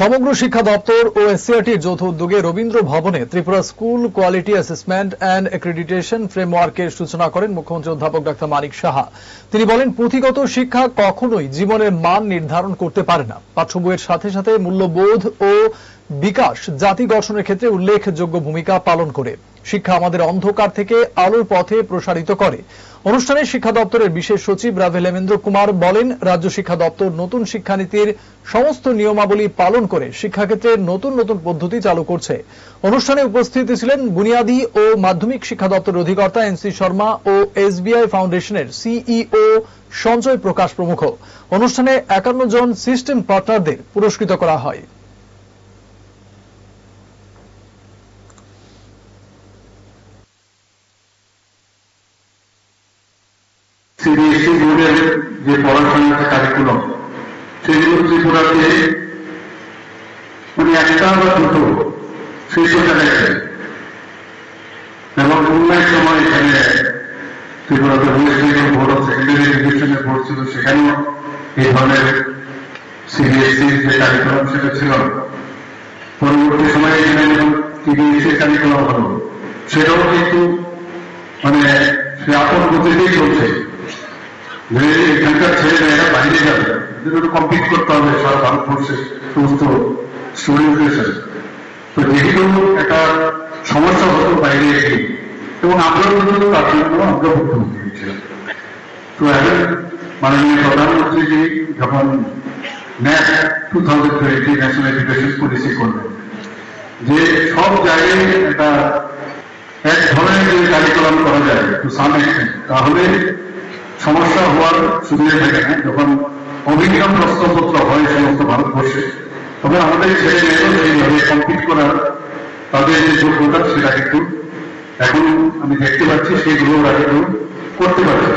সমগ্র শিক্ষা দপ্তর ও এসসিআরটির যৌথ উদ্যোগে রবীন্দ্র ভবনে Tripura school quality assessment and accreditation ফ্রেমওয়ার্কের সূচনা করেন মুখ্যমন্ত্রী অধ্যাপক ডক্টর মানিক সাহা। তিনি বলেন, পুঁথিগত শিক্ষা কখনোই জীবনের মান নির্ধারণ করতে পারে না। পাঠ্য বইয়ের সাথে সাথে মূল্যবোধ ও বিকাশ জাতি গঠনের ক্ষেত্রে উল্লেখযোগ্য ভূমিকা পালন করে। শিক্ষা আমাদের অন্ধকার থেকে আলোর পথে প্রসারিত করে। অনুষ্ঠানে শিক্ষা দপ্তরের বিশেষ সচিব রাভেল হেমেন্দ্র কুমার বলেন, রাজ্য শিক্ষা দপ্তর নতুন শিক্ষানীতির সমস্ত নিয়মাবলী পালন করে শিক্ষাক্ষেত্রে নতুন নতুন পদ্ধতি চালু করছে। অনুষ্ঠানে উপস্থিত ছিলেন বুনিয়াদী ও মাধ্যমিক শিক্ষা দপ্তরের অধিকর্তা এনসি শর্মা ও এসবিআই ফাউন্ডেশনের সিইও সঞ্জয় প্রকাশ প্রমুখ। অনুষ্ঠানে 51 জন সিস্টেম পার্টনারদের পুরস্কৃত করা হয়। সিবিএসই বোর্ডের যে পড়াশোনার কারিকুলাম সেগুলো ত্রিপুরাতে একটা বা দুটো শীর্ষ জায়গায় এবং অন্যান্য সময় এখানে ত্রিপুরাতে West Bengal board of secondary এডুকেশনের বোর্ড ছিল, সেখানেও এই ধরনের সিবিএসই যে কারিকুলাম সেটা ছিল। পরবর্তী সময়ে এখানে যখন সিবিএসই কারিকুলাম হল, সেটাও কিন্তু সে আপন গতিতেই চলছে। এখানকার ছেলেমেয়েরা বাইরে যাবে, এদের কমপ্লিট করতে হবে সারা ভারতবর্ষের সমস্ত স্টুডেন্টদের সাথে। তো যেহেতু একটা সমস্যা হতো বাইরে এসে, এবং আমরা কিন্তু তার জন্য আমরা মুখ্যমন্ত্রী ছিলাম। তো এখন মাননীয় প্রধানমন্ত্রীজি যখন ন্যাক 2020 ন্যাশনাল এডুকেশন পলিসি করলেন, যে সব জায়গায় একটা এক ধরনের যদি কারিকুলাম করা যায় টু সাম এক্সটেন্ট, তাহলে সমস্যা হওয়ার সুবিধা থাকে না। যখন অভিজ্ঞান প্রশ্নপত্র হয় সমস্ত ভারতবর্ষে, তবে আমাদের ছেলে মেয়েরা সেইভাবে কমপ্লিট করার তাদের যে যোগ্যতা সেটা কিন্তু এখন আমি দেখতে পাচ্ছি সেইগুলো ওরা কিন্তু করতে পারছে।